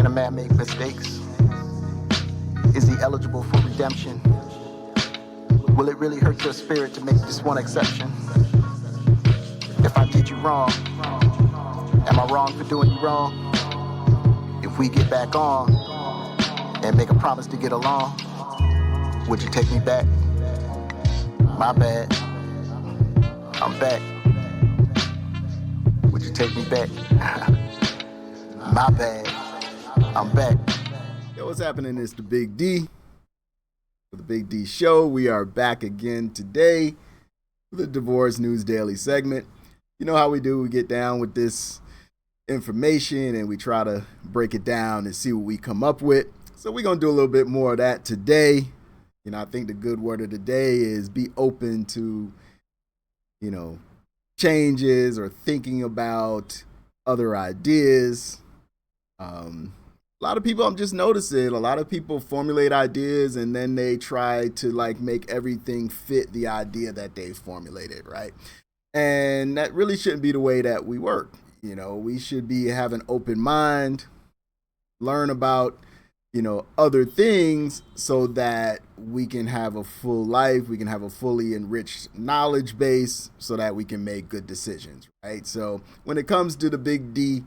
a man make mistakes? Is he eligible for redemption? Will it really hurt your spirit to make this one exception? If I did you wrong, am I wrong for doing you wrong? If we get back on and make a promise to get along, would you take me back? My bad, I'm back. Would you take me back? My bad, I'm back. Yo, what's happening? It's the Big D. For the Big D Show, we are back again today with the Divorce News Daily segment. You know how we do, we get down with this information and we try to break it down and see what we come up with. So we're going to do a little bit more of that today. You know, I think the good word of the day is be open to, changes or thinking about other ideas. A lot of people, I'm just noticing, a lot of people formulate ideas and then they try to make everything fit the idea that they've formulated, right? And that really shouldn't be the way that we work. We should have an open mind, learn about, other things so that we can have a full life, we can have a fully enriched knowledge base so that we can make good decisions, right? So when it comes to the Big D,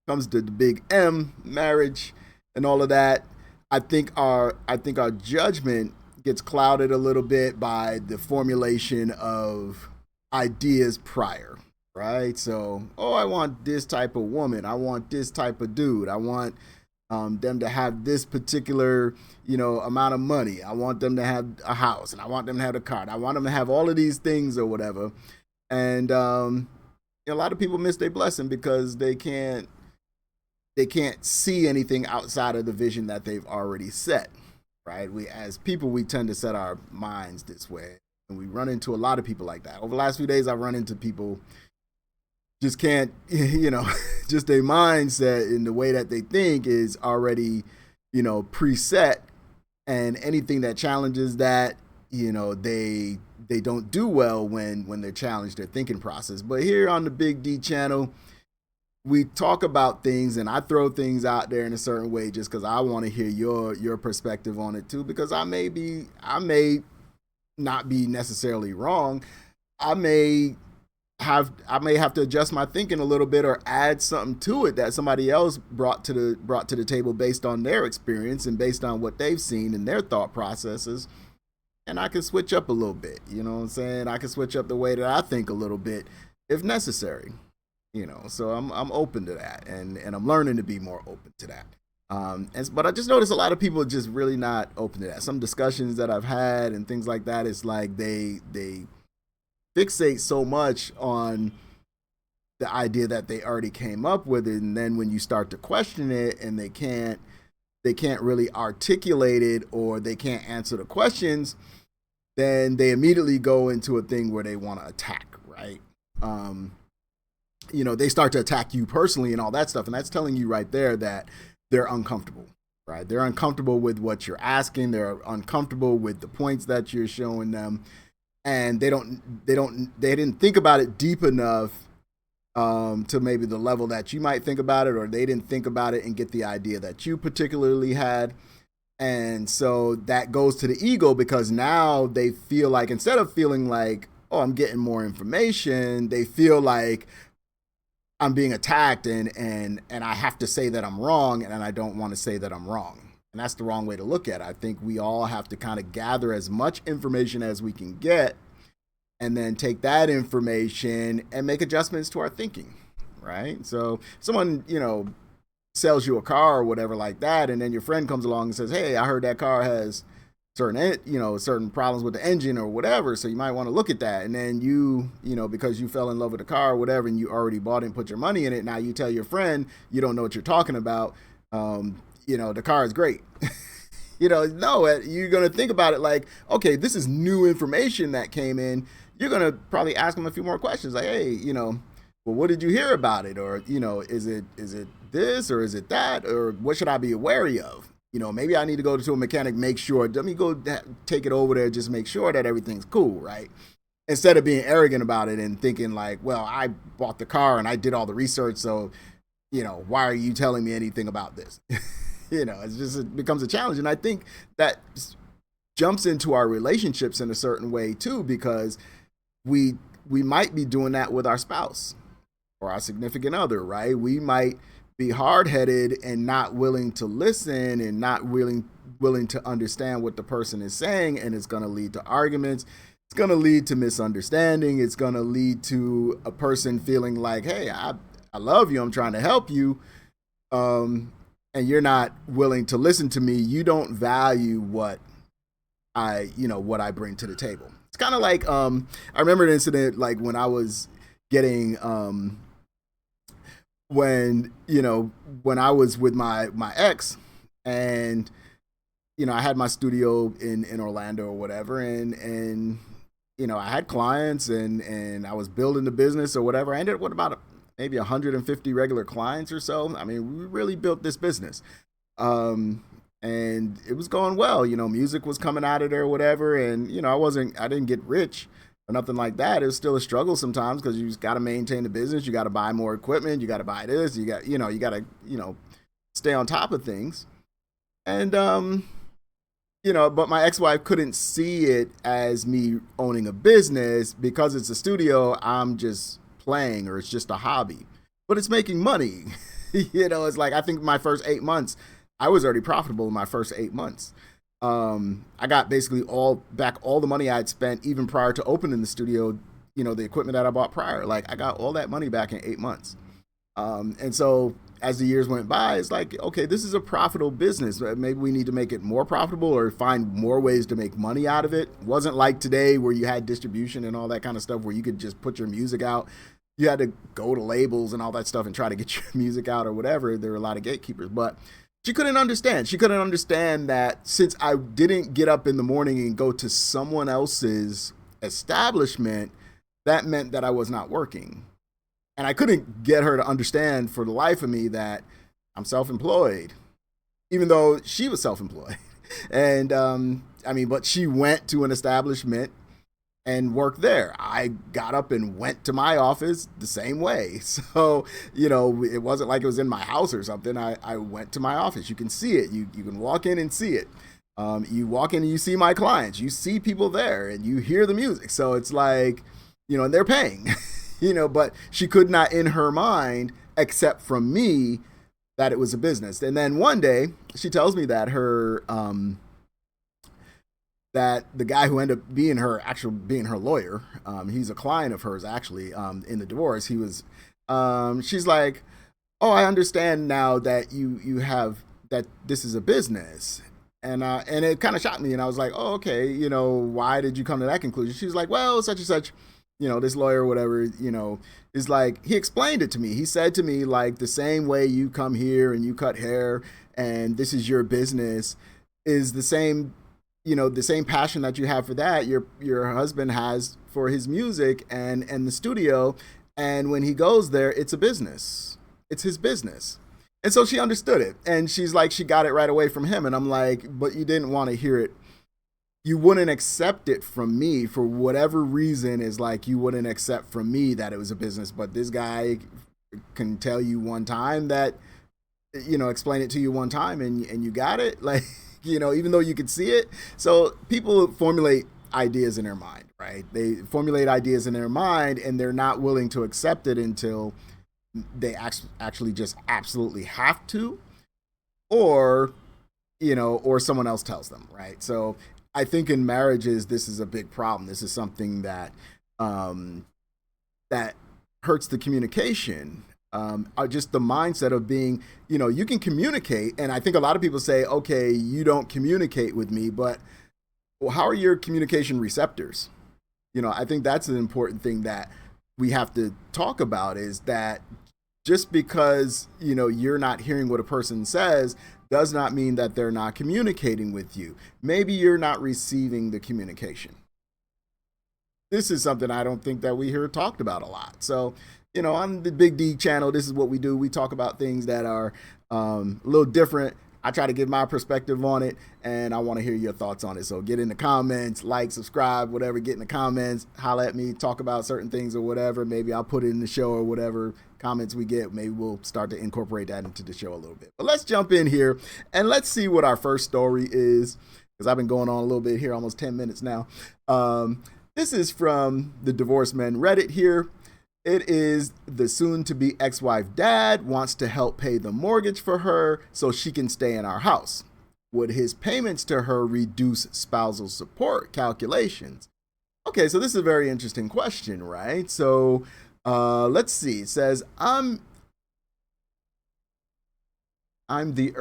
comes to the Big M, marriage and all of that, I think our judgment gets clouded a little bit by the formulation of ideas prior, right? So, I want this type of woman, I want this type of dude, I want them to have this particular, amount of money. I want them to have a house, and I want them to have a car. I want them to have all of these things or whatever. And a lot of people miss their blessing because they can't see anything outside of the vision that they've already set, right? We, as people, we tend to set our minds this way, and we run into a lot of people like that. Over the last few days, I've run into people just can't, just their mindset and the way that they think is already, preset, and anything that challenges that, they don't do well when they're challenged their thinking process. But here on the Big D channel, we talk about things and I throw things out there in a certain way just because I want to hear your perspective on it too, because I may not be necessarily wrong. I may have to adjust my thinking a little bit or add something to it that somebody else brought to the table based on their experience and based on what they've seen and their thought processes. And I can switch up a little bit, you know what I'm saying? I can switch up the way that I think a little bit if necessary, so I'm open to that, and I'm learning to be more open to that. But I just noticed a lot of people are just really not open to that. Some discussions that I've had and things like that, it's like they fixate so much on the idea that they already came up with it, and then when you start to question it and they can't really articulate it or they can't answer the questions, then they immediately go into a thing where they want to attack, right? They start to attack you personally and all that stuff, and that's telling you right there that they're uncomfortable, right? They're uncomfortable with what you're asking, they're uncomfortable with the points that you're showing them. And they didn't think about it deep enough to maybe the level that you might think about it, or they didn't think about it and get the idea that you particularly had. And so that goes to the ego, because now they feel like, instead of feeling like, I'm getting more information, they feel like I'm being attacked and I have to say that I'm wrong, and I don't want to say that I'm wrong. And that's the wrong way to look at it. I think we all have to kind of gather as much information as we can get and then take that information and make adjustments to our thinking, right? So someone, sells you a car or whatever like that, and then your friend comes along and says, hey, I heard that car has certain problems with the engine or whatever, so you might want to look at that. And then you because you fell in love with the car or whatever, and you already bought it and put your money in it, now you tell your friend you don't know what you're talking about. The car is great. No, you're going to think about it like, okay, this is new information that came in. You're going to probably ask them a few more questions like, hey, well, what did you hear about it? Or, is it this or is it that? Or what should I be wary of? Maybe I need to go to a mechanic, make sure, let me go take it over there, just make sure that everything's cool, right? Instead of being arrogant about it and thinking like, well, I bought the car and I did all the research, so, why are you telling me anything about this? It becomes a challenge. And I think that jumps into our relationships in a certain way too, because we we might be doing that with our spouse or our significant other, right? We might be hard-headed and not willing to listen and not willing to understand what the person is saying, and it's going to lead to arguments. It's going to lead to misunderstanding. It's going to lead to a person feeling like, hey, I love you, I'm trying to help you, and you're not willing to listen to me. You don't value what I bring to the table. It's kind of like, I remember an incident like when I was getting, when I was with my ex, and I had my studio in Orlando or whatever, and I had clients, and I was building the business or whatever. I ended up with about maybe 150 regular clients or so. I mean, we really built this business. And it was going well. Music was coming out of there or whatever, and I didn't get rich or nothing like that. It was still a struggle sometimes because you just got to maintain the business. You got to buy more equipment. You got to buy this. You got to stay on top of things. And but my ex-wife couldn't see it as me owning a business because it's a studio. I'm just playing, or it's just a hobby, but it's making money. It's like, I think my first 8 months, I was already profitable in my first 8 months. I got basically all the money I had spent even prior to opening the studio, the equipment that I bought prior. Like, I got all that money back in 8 months. And so as the years went by, it's like, okay, this is a profitable business. Maybe we need to make it more profitable or find more ways to make money out of it. It wasn't like today where you had distribution and all that kind of stuff where you could just put your music out. You had to go to labels and all that stuff and try to get your music out or whatever. There were a lot of gatekeepers, but she couldn't understand. She couldn't understand that since I didn't get up in the morning and go to someone else's establishment, that meant that I was not working. And I couldn't get her to understand for the life of me that I'm self-employed, even though she was self-employed. And but she went to an establishment and worked there. I got up and went to my office the same way. So, it wasn't like it was in my house or something. I went to my office. You can see it. You can walk in and see it. You walk in and you see my clients. You see people there and you hear the music. So it's like, and they're paying, but she could not in her mind accept from me that it was a business. And then one day she tells me that that the guy who ended up being her lawyer, he's a client of hers actually, in the divorce. She's like, oh, I understand now that you have, that this is a business. And it kind of shocked me. And I was like, oh, okay, why did you come to that conclusion? She's like, well, such and such, this lawyer or whatever, is like, he explained it to me. He said to me, like, the same way you come here and you cut hair and this is your business is the same, the same passion that you have for that, your husband has for his music and the studio. And when he goes there, it's a business. It's his business. And so she understood it. And she's like, she got it right away from him. And I'm like, but you didn't want to hear it. You wouldn't accept it from me for whatever reason. Is like, you wouldn't accept from me that it was a business. But this guy can tell you one time that, explain it to you one time and you got it. Like, even though you could see it. So people formulate ideas in their mind, right? They formulate ideas in their mind and they're not willing to accept it until they actually just absolutely have to, or someone else tells them, right? So I think in marriages, this is a big problem. This is something that that hurts the communication. Just the mindset of being, you can communicate. And I think a lot of people say, okay, you don't communicate with me, but how are your communication receptors? I think that's an important thing that we have to talk about, is that just because, you're not hearing what a person says does not mean that they're not communicating with you. Maybe you're not receiving the communication. This is something I don't think that we hear talked about a lot. So, on the Big D channel, this is what we do. We talk about things that are a little different. I try to give my perspective on it, and I want to hear your thoughts on it. So get in the comments, like, subscribe, whatever, get in the comments, holla at me, talk about certain things or whatever. Maybe I'll put it in the show or whatever comments we get. Maybe we'll start to incorporate that into the show a little bit. But let's jump in here and let's see what our first story is, because I've been going on a little bit here, almost 10 minutes now. This is from the Divorced Men Reddit here. It is the soon-to-be ex-wife dad wants to help pay the mortgage for her so she can stay in our house. Would his payments to her reduce spousal support calculations? Okay, so this is a very interesting question, right? So let's see. It says, I'm in the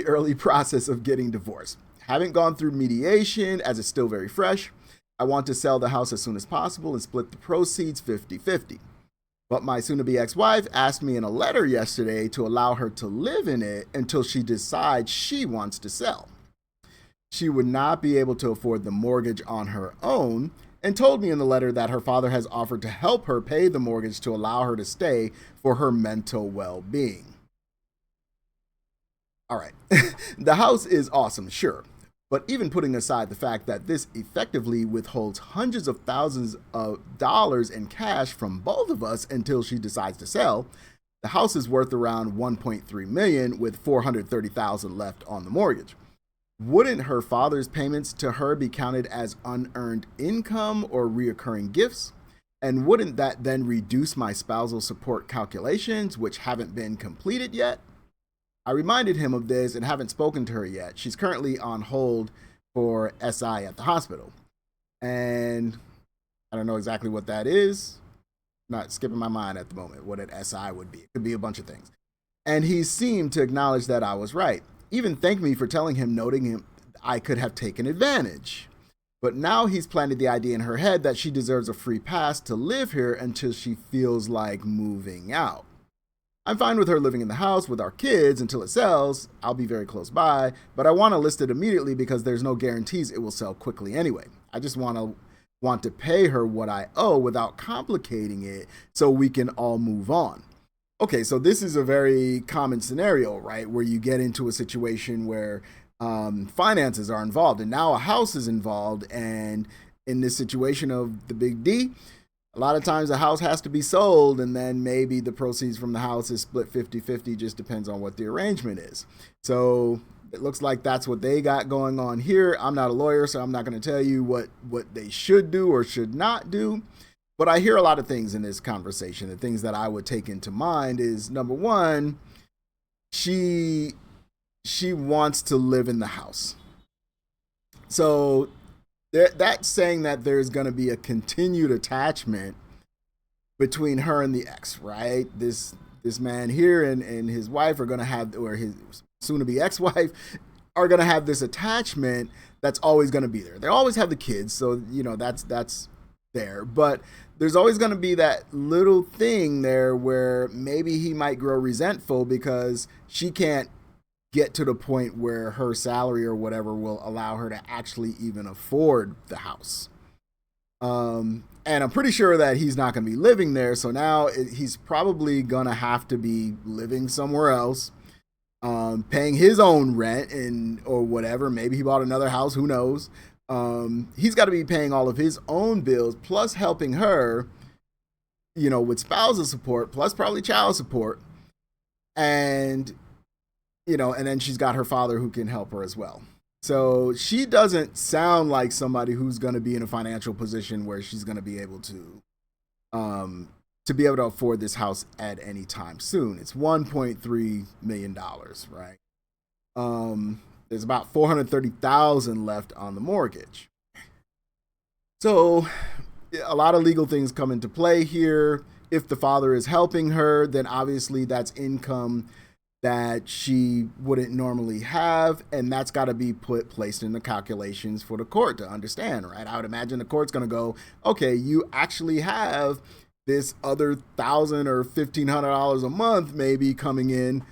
early process of getting divorced. Haven't gone through mediation as it's still very fresh. I want to sell the house as soon as possible and split the proceeds 50-50. But my soon-to-be ex-wife asked me in a letter yesterday to allow her to live in it until she decides she wants to sell. She would not be able to afford the mortgage on her own and told me in the letter that her father has offered to help her pay the mortgage to allow her to stay for her mental well-being. All right. The house is awesome, sure. But even putting aside the fact that this effectively withholds hundreds of thousands of dollars in cash from both of us until she decides to sell, the house is worth around $1.3 million with $430,000 left on the mortgage. Wouldn't her father's payments to her be counted as unearned income or reoccurring gifts? And wouldn't that then reduce my spousal support calculations, which haven't been completed yet? I reminded him of this and haven't spoken to her yet. She's currently on hold for SI at the hospital. And I don't know exactly what that is. Not skipping my mind at the moment what an SI would be. It could be a bunch of things. And he seemed to acknowledge that I was right. Even thanked me for telling him, noting him I could have taken advantage. But now he's planted the idea in her head that she deserves a free pass to live here until she feels like moving out. I'm fine with her living in the house with our kids until it sells. I'll be very close by, but I want to list it immediately because there's no guarantees it will sell quickly anyway. I just want to pay her what I owe without complicating it so we can all move on. Okay, so this is a very common scenario, right? Where you get into a situation where finances are involved and now a house is involved. And in this situation of the big D, a lot of times the house has to be sold and then maybe the proceeds from the house is split 50-50, just depends on what the arrangement is. So it looks like that's what they got going on here. I'm not a lawyer, so I'm not going to tell you what they should do or should not do. But I hear a lot of things in this conversation. The things that I would take into mind is, number one, she wants to live in the house. So that's saying that there's going to be a continued attachment between her and the ex, right? This man here and his wife are going to have, or his soon-to-be ex-wife are going to have this attachment that's always going to be there. They always have the kids, so that's there. But there's always going to be that little thing there where maybe he might grow resentful because she can't get to the point where her salary or whatever will allow her to actually even afford the house. And I'm pretty sure that he's not going to be living there. So now he's probably going to have to be living somewhere else, paying his own rent or whatever. Maybe he bought another house. Who knows? He's got to be paying all of his own bills, plus helping her, with spousal support, plus probably child support. And and then she's got her father who can help her as well. So she doesn't sound like somebody who's going to be in a financial position where she's going to be able to be able to afford this house at any time soon. It's $1.3 million, right? There's about $430,000 left on the mortgage. So a lot of legal things come into play here. If the father is helping her, then obviously that's income that she wouldn't normally have, and that's got to be placed in the calculations for the court to understand, right? I would imagine the court's going to go, okay, you actually have this other $1,000 or $1,500 a month maybe coming in.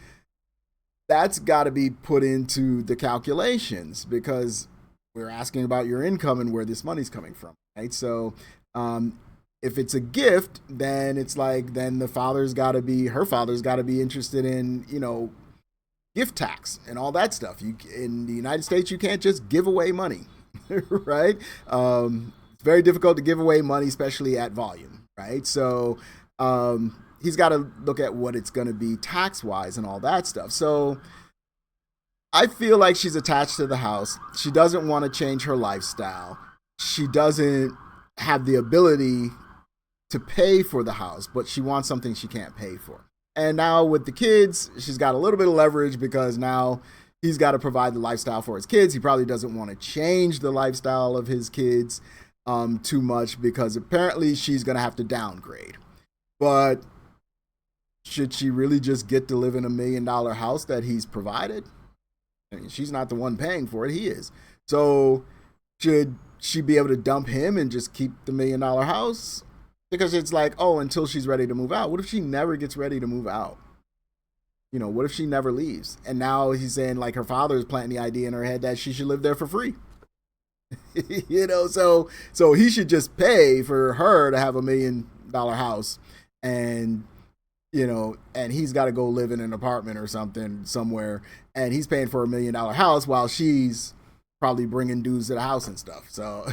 That's got to be put into the calculations because we're asking about your income and where this money's coming from, right? So if it's a gift, then it's like, then her father's got to be interested in, gift tax and all that stuff. In the United States, you can't just give away money, right? It's very difficult to give away money, especially at volume, right? So he's got to look at what it's going to be tax wise and all that stuff. So I feel like she's attached to the house. She doesn't want to change her lifestyle. She doesn't have the ability to pay for the house, but she wants something she can't pay for. And now with the kids, she's got a little bit of leverage because now he's got to provide the lifestyle for his kids. He probably doesn't want to change the lifestyle of his kids too much because apparently she's going to have to downgrade. But should she really just get to live in $1 million house that he's provided? I mean, she's not the one paying for it. He is. So should she be able to dump him and just keep the $1 million house? Because it's like, oh, until she's ready to move out. What if she never gets ready to move out? You know, what if she never leaves? And now he's saying like her father is planting the idea in her head that she should live there for free. You know, so he should just pay for her to have $1 million house, and you know, and he's got to go live in an apartment or something somewhere, and he's paying for $1 million house while she's probably bringing dudes to the house and stuff. So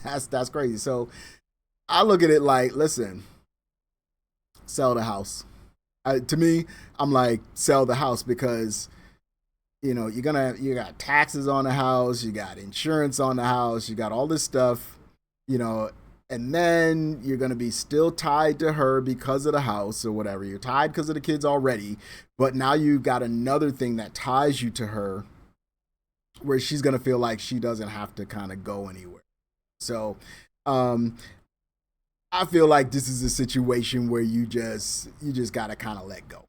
that's crazy. So I look at it like, listen, sell the house. To me, I'm like, sell the house because, you know, you got taxes on the house, you got insurance on the house, you got all this stuff, you know, and then you're going to be still tied to her because of the house or whatever. You're tied because of the kids already, but now you've got another thing that ties you to her where she's going to feel like she doesn't have to kind of go anywhere. So, I feel like this is a situation where you just got to kind of let go.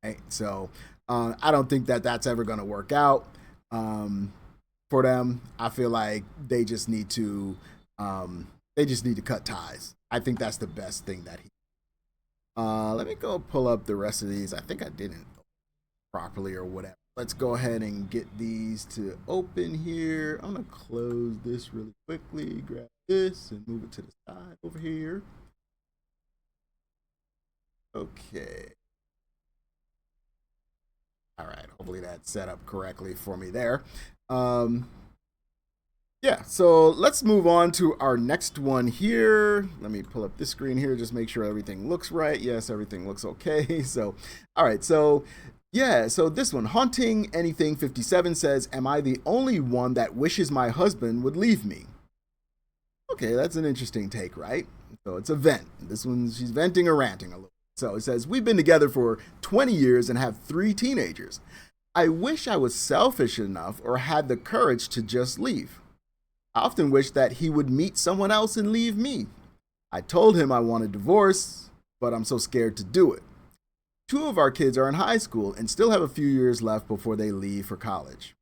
Right? So, I don't think that that's ever going to work out for them. I feel like they just need to cut ties. I think that's the best thing that he. Let me go pull up the rest of these. I think I didn't properly or whatever. Let's go ahead and get these to open here. I'm gonna close this really quickly. Grab this and move it to the side over here. Okay. All right, hopefully that's set up correctly for me there. Yeah, so let's move on to our next one here. Let me pull up this screen here, just make sure everything looks right. Yes, everything looks okay. So, all right, so yeah, so this one, Haunting Anything 57 says, am I the only one that wishes my husband would leave me? Okay, that's an interesting take, right? So it's a vent. This one, she's venting or ranting a little. So it says, we've been together for 20 years and have 3 teenagers. I wish I was selfish enough or had the courage to just leave. I often wish that he would meet someone else and leave me. I told him I want a divorce, but I'm so scared to do it. 2 of our kids are in high school and still have a few years left before they leave for college.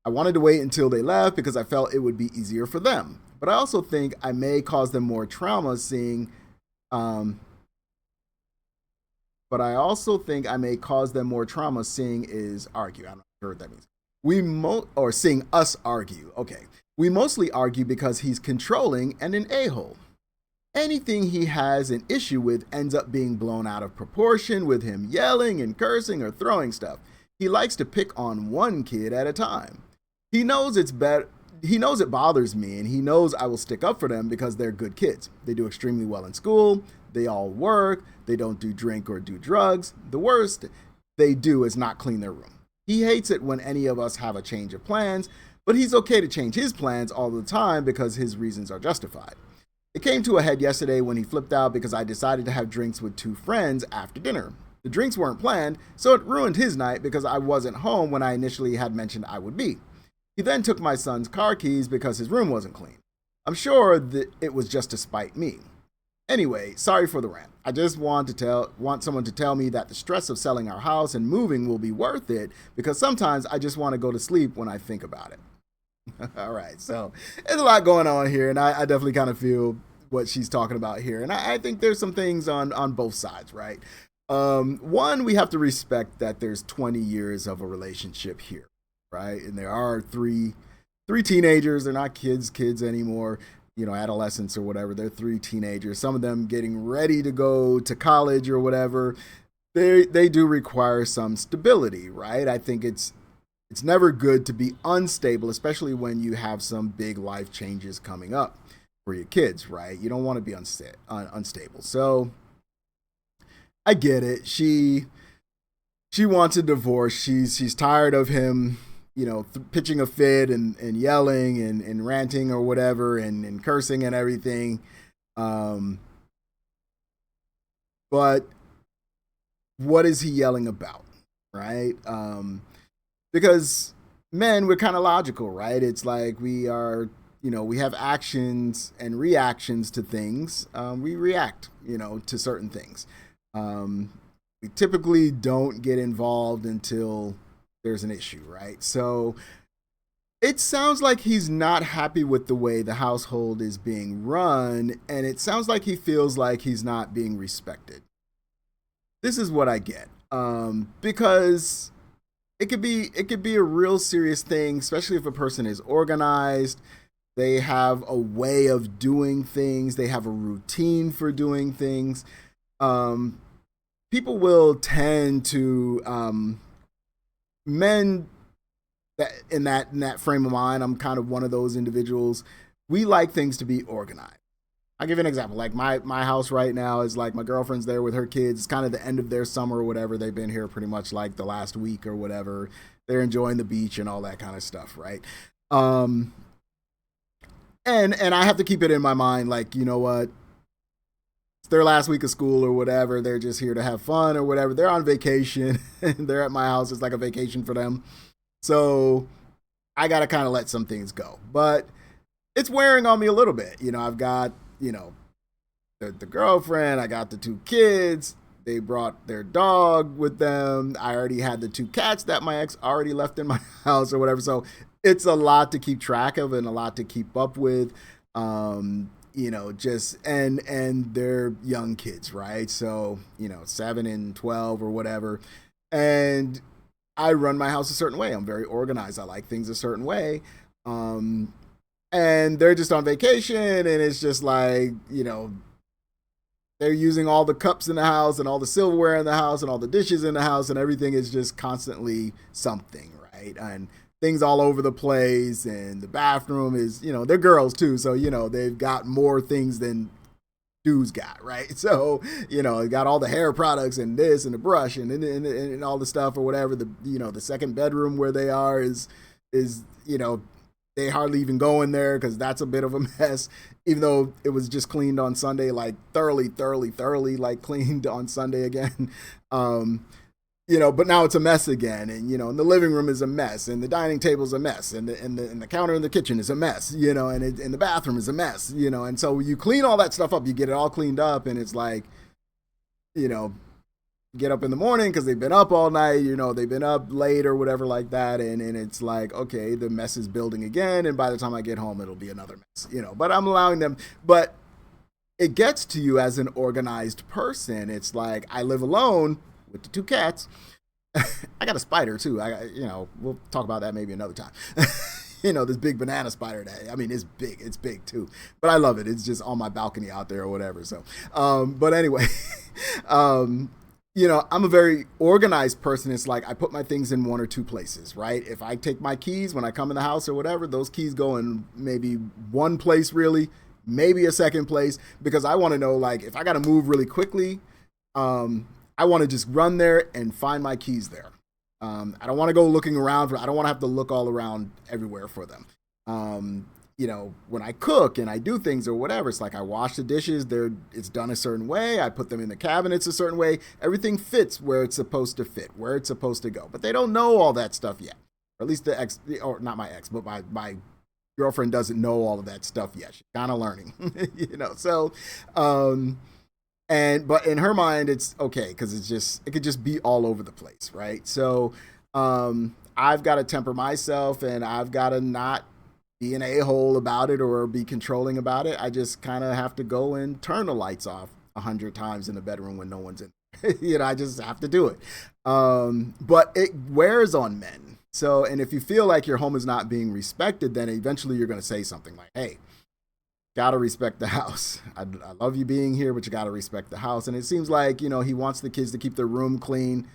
I wanted to wait until they left because I felt it would be easier for them. But I also think I may cause them more trauma seeing is argue. I'm not sure what that means. Seeing us argue. Okay. We mostly argue because he's controlling and an a-hole. Anything he has an issue with ends up being blown out of proportion with him yelling and cursing or throwing stuff. He likes to pick on one kid at a time. He knows it bothers me, and he knows I will stick up for them because they're good kids. They do extremely well in school. They all work. They don't do drink or do drugs. The worst they do is not clean their room. He hates it when any of us have a change of plans, but he's okay to change his plans all the time because his reasons are justified. It came to a head yesterday when he flipped out because I decided to have drinks with 2 friends after dinner. The drinks weren't planned, so it ruined his night because I wasn't home when I initially had mentioned I would be. He then took my son's car keys because his room wasn't clean. I'm sure that it was just to spite me. Anyway, sorry for the rant. I just want someone to tell me that the stress of selling our house and moving will be worth it because sometimes I just want to go to sleep when I think about it. All right, so there's a lot going on here, and I definitely kind of feel what she's talking about here. And I think there's some things on both sides, right? One, we have to respect that there's 20 years of a relationship here, right? And there are three teenagers. They're not kids anymore, you know, adolescents or whatever. They're 3 teenagers, some of them getting ready to go to college or whatever. they do require some stability, right? I think it's never good to be unstable, especially when you have some big life changes coming up for your kids, right? You don't want to be unstable. So I get it. She wants a divorce. She's tired of him, pitching a fit and yelling and ranting or whatever and cursing and everything. But what is he yelling about, right? Because men, we're kind of logical, right? It's like we are, we have actions and reactions to things. We react, to certain things. We typically don't get involved until there's an issue, right? So it sounds like he's not happy with the way the household is being run, and it sounds like he feels like he's not being respected. This is what I get, because it could be a real serious thing, especially if a person is organized. They have a way of doing things. They have a routine for doing things. People will tend to men that in that frame of mind. I'm kind of one of those individuals. We like things to be organized. I'll give you an example. Like my house right now is like my girlfriend's there with her kids. It's kind of the end of their summer or whatever. They've been here pretty much like the last week or whatever. They're enjoying the beach and all that kind of stuff, right? And I have to keep it in my mind, like, you know what? It's their last week of school or whatever. They're just here to have fun or whatever. They're on vacation. They're at my house. It's like a vacation for them. So I got to kind of let some things go. But it's wearing on me a little bit. I've got, the girlfriend. I got the two kids. They brought their dog with them. I already had the two cats that my ex already left in my house or whatever. So it's a lot to keep track of and a lot to keep up with. Just and they're young kids, right? So, 7 and 12 or whatever. And I run my house a certain way. I'm very organized. I like things a certain way. And they're just on vacation, and it's just like, they're using all the cups in the house and all the silverware in the house and all the dishes in the house, and everything is just constantly something, right? And things all over the place, and the bathroom is, they're girls too, so, they've got more things than dudes got, right? So, they got all the hair products and this and the brush and all the stuff or whatever. The second bedroom where they are is they hardly even go in there because that's a bit of a mess, even though it was just cleaned on Sunday, like thoroughly, like cleaned on Sunday again. But now it's a mess again. And, and the living room is a mess, and the dining table's a mess, and the counter in the kitchen is a mess, and the bathroom is a mess, and so you clean all that stuff up, you get it all cleaned up, and it's like, get up in the morning because they've been up all night, they've been up late or whatever like that. And it's like, okay, the mess is building again. And by the time I get home, it'll be another mess, but I'm allowing them. But it gets to you as an organized person. It's like, I live alone with the two cats. I got a spider too. We'll talk about that maybe another time. This big banana spider it's big too, but I love it. It's just on my balcony out there or whatever. So, but anyway, I'm a very organized person. It's like I put my things in one or two places, right? If I take my keys when I come in the house or whatever, those keys go in maybe one place really, maybe a second place, because I want to know, like, if I got to move really quickly, I want to just run there and find my keys there. I don't want to go looking around I don't want to have to look all around everywhere for them. When I cook and I do things or whatever, it's like I wash the dishes, it's done a certain way. I put them in the cabinets a certain way. Everything fits where it's supposed to fit, where it's supposed to go. But they don't know all that stuff yet. Or at least the ex, or not my ex, but my girlfriend doesn't know all of that stuff yet. She's kind of learning, So, but in her mind, it's okay because it could just be all over the place, right? So, I've got to temper myself, and I've got to not be an a-hole about it or be controlling about it. I just kind of have to go and turn the lights off 100 times in the bedroom when no one's in. I just have to do it. But it wears on men. So, and if you feel like your home is not being respected, then eventually you're going to say something like, hey, gotta respect the house. I love you being here, but you gotta respect the house. And it seems like, he wants the kids to keep their room clean.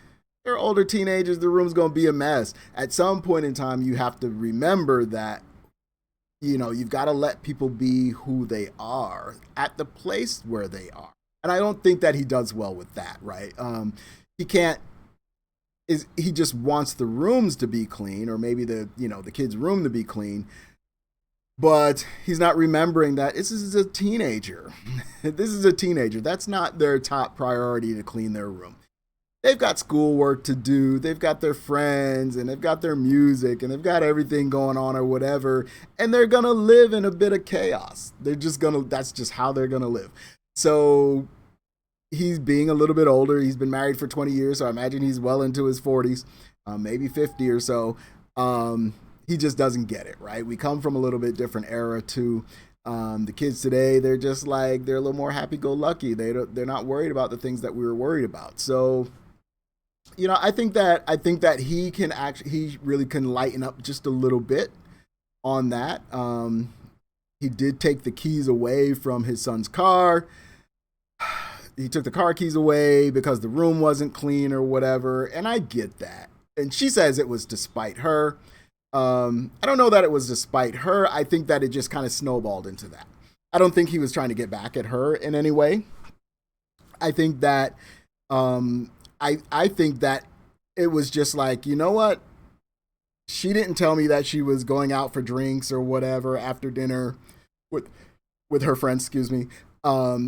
They're older teenagers, the room's gonna be a mess. At some point in time, you have to remember that, you've got to let people be who they are at the place where they are. And I don't think that he does well with that, right? He can't, he just wants the rooms to be clean, or maybe the kid's room to be clean. But he's not remembering that this is a teenager. This is a teenager. That's not their top priority to clean their room. They've got schoolwork to do. They've got their friends, and they've got their music, and they've got everything going on or whatever. And they're going to live in a bit of chaos. That's just how they're going to live. So he's being a little bit older. He's been married for 20 years. So I imagine he's well into his 40s, maybe 50 or so. He just doesn't get it, right? We come from a little bit different era too. The kids today, they're just like, they're a little more happy-go-lucky. They're not worried about the things that we were worried about. So, I think that he really can lighten up just a little bit on that. He did take the keys away from his son's car. He took the car keys away because the room wasn't clean or whatever. And I get that. And she says it was to spite her. I don't know that it was to spite her. I think that it just kind of snowballed into that. I don't think he was trying to get back at her in any way. I think that, I think that it was just like, you know what? She didn't tell me that she was going out for drinks or whatever after dinner with her friends, excuse me.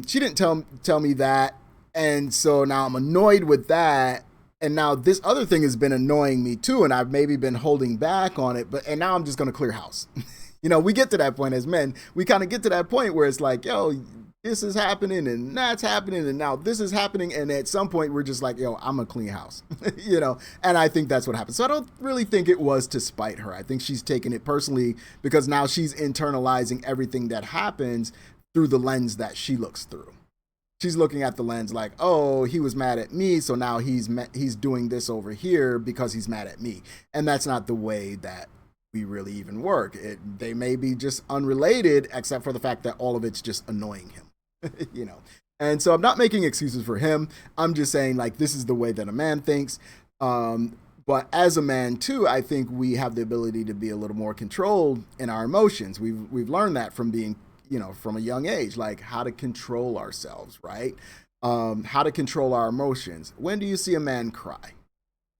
She didn't tell me that. And so now I'm annoyed with that. And now this other thing has been annoying me too, and I've maybe been holding back on it, and now I'm just going to clear house. We get to that point as men. We kind of get to that point where it's like, yo, this is happening and that's happening and now this is happening. And at some point we're just like, yo, I'm a clean house, and I think that's what happened. So I don't really think it was to spite her. I think she's taking it personally because now she's internalizing everything that happens through the lens that she looks through. She's looking at the lens like, oh, he was mad at me, so now he's doing this over here because he's mad at me. And that's not the way that we really even work. They may be just unrelated, except for the fact that all of it's just annoying him, And so I'm not making excuses for him. I'm just saying, like, this is the way that a man thinks. But as a man, too, I think we have the ability to be a little more controlled in our emotions. We've learned that from being from a young age, like how to control ourselves, right? How to control our emotions. When do you see a man cry?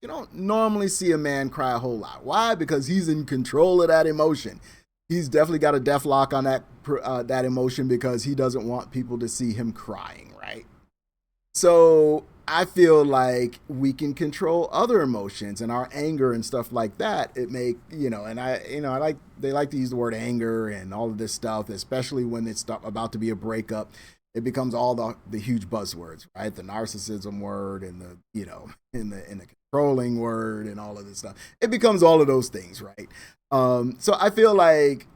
You don't normally see a man cry a whole lot. Why? Because he's in control of that emotion. He's definitely got a death lock on that emotion because he doesn't want people to see him crying, right? So I feel like we can control other emotions and our anger and stuff like that. It may, they like to use the word anger and all of this stuff, especially when it's about to be a breakup. It becomes all the huge buzzwords, right? The narcissism word and in the controlling word and all of this stuff. It becomes all of those things, right? So I feel like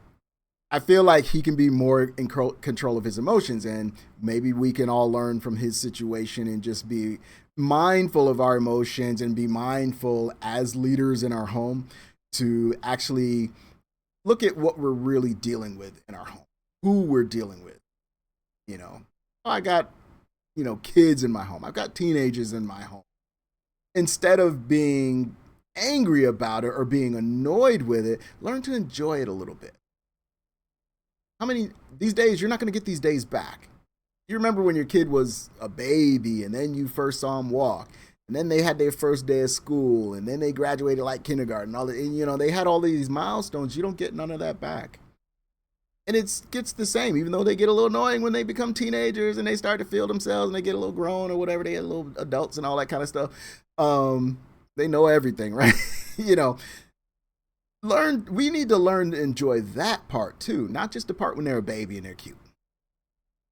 he can be more in control of his emotions, and maybe we can all learn from his situation and just be mindful of our emotions and be mindful as leaders in our home to actually look at what we're really dealing with in our home, who we're dealing with. I got, kids in my home. I've got teenagers in my home. Instead of being angry about it or being annoyed with it, learn to enjoy it a little bit. These days, you're not going to get these days back. You remember when your kid was a baby and then you first saw him walk, and then they had their first day of school, and then they graduated like kindergarten, all that, and, they had all these milestones. You don't get none of that back. And it gets the same, even though they get a little annoying when they become teenagers and they start to feel themselves and they get a little grown or whatever, they get a little adults and all that kind of stuff. They know everything, right? We need to learn to enjoy that part too, not just the part when they're a baby and they're cute.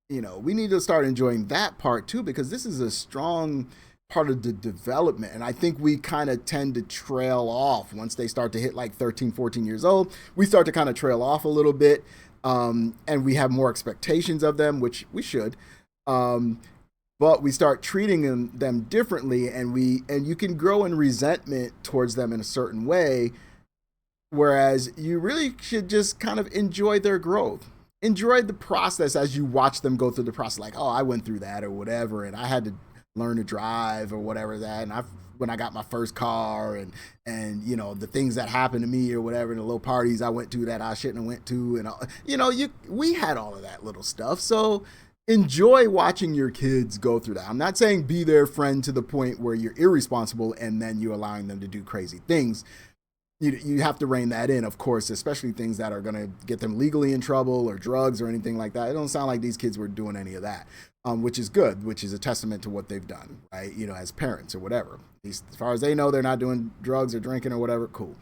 We need to start enjoying that part too, because this is a strong part of the development. And I think we kind of tend to trail off once they start to hit like 13, 14 years old. We start to kind of trail off a little bit. And we have more expectations of them, which we should. But we start treating them differently, and you can grow in resentment towards them in a certain way. Whereas you really should just kind of enjoy their growth. enjoy the process as you watch them go through the process. Like, oh, I went through that or whatever, and I had to learn to drive or whatever that, and when I got my first car, and you know, the things that happened to me or whatever, the little parties I went to that I shouldn't have went to, and all, you know, we had all of that little stuff. So enjoy watching your kids go through that. I'm not saying be their friend to the point where you're irresponsible and then you're allowing them to do crazy things. You have to rein that in, of course, especially things that are going to get them legally in trouble or drugs or anything like that. It don't sound like these kids were doing any of that, which is good, which is a testament to what they've done, right? You know, as parents or whatever. As far as they know, they're not doing drugs or drinking or whatever, cool.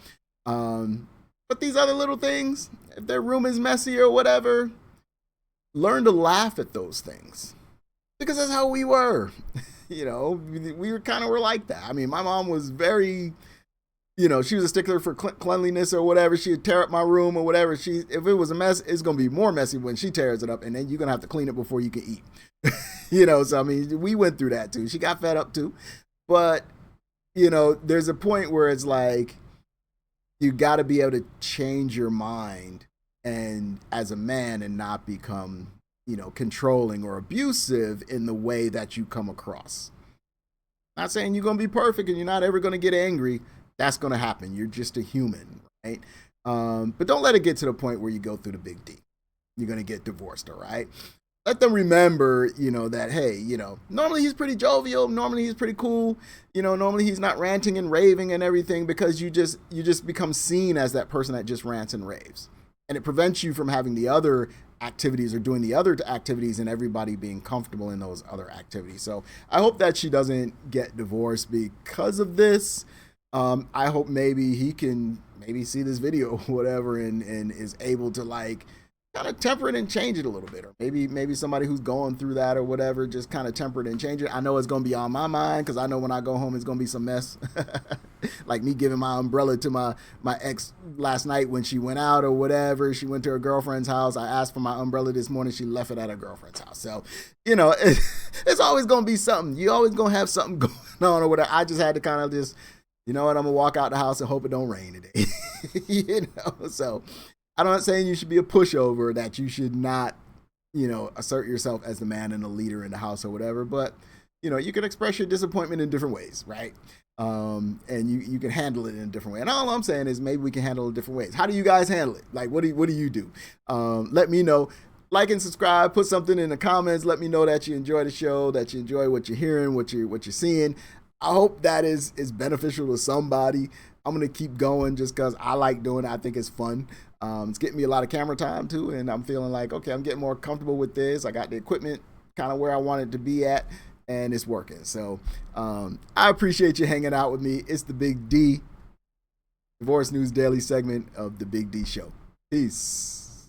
But these other little things, if their room is messy or whatever, learn to laugh at those things, because that's how we were. You know, we were kind of like that. I mean, my mom was very, you know, she was a stickler for cleanliness or whatever. She'd tear up my room or whatever. If it was a mess, it's going to be more messy when she tears it up, and then you're going to have to clean it before you can eat. You know, so I mean, we went through that too. She got fed up too. But, you know, there's a point where it's like, you got to be able to change your mind and as a man and not become, you know, controlling or abusive in the way that you come across. Not saying you're going to be perfect and you're not ever going to get angry. That's going to happen. You're just a human, right? But don't let it get to the point where you go through the big D. You're going to get divorced, all right? Let them remember, you know, that, hey, you know, normally he's pretty jovial. Normally he's pretty cool. You know, normally he's not ranting and raving and everything, because you just become seen as that person that just rants and raves. And it prevents you from having the other activities or doing the other activities and everybody being comfortable in those other activities. So I hope that she doesn't get divorced because of this. I hope maybe he can see this video or whatever and is able to like kind of temper it and change it a little bit. Or maybe somebody who's going through that or whatever, just kind of temper it and change it. I know it's going to be on my mind, because I know when I go home, it's going to be some mess. Like me giving my umbrella to my ex last night when she went out or whatever. She went to her girlfriend's house. I asked for my umbrella this morning. She left it at her girlfriend's house. So, you know, it's always going to be something. You always going to have something going on or whatever. I just had to kind of just, you know what, I'm going to walk out the house and hope it don't rain today. You know, so I'm not saying you should be a pushover, that you should not, you know, assert yourself as the man and the leader in the house or whatever. But, you know, you can express your disappointment in different ways, right? And you can handle it in a different way. And all I'm saying is maybe we can handle it different ways. How do you guys handle it? Like, what do you do? Let me know. Like and subscribe. Put something in the comments. Let me know that you enjoy the show, that you enjoy what you're hearing, what you're seeing. I hope that is beneficial to somebody. I'm going to keep going just because I like doing it. I think it's fun. It's getting me a lot of camera time too, and I'm feeling like, okay, I'm getting more comfortable with this. I got the equipment kind of where I want it to be at, and it's working. So I appreciate you hanging out with me. It's the Big D, Divorce News Daily segment of the Big D Show. Peace.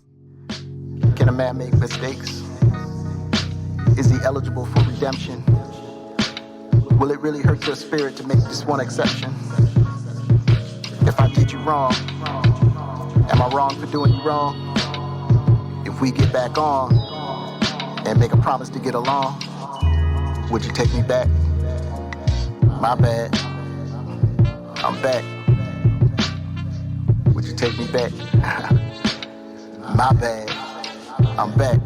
Can a man make mistakes? Is he eligible for redemption? Will it really hurt your spirit to make this one exception? If I did you wrong, am I wrong for doing you wrong? If we get back on and make a promise to get along, would you take me back? My bad, I'm back. Would you take me back? My bad, I'm back.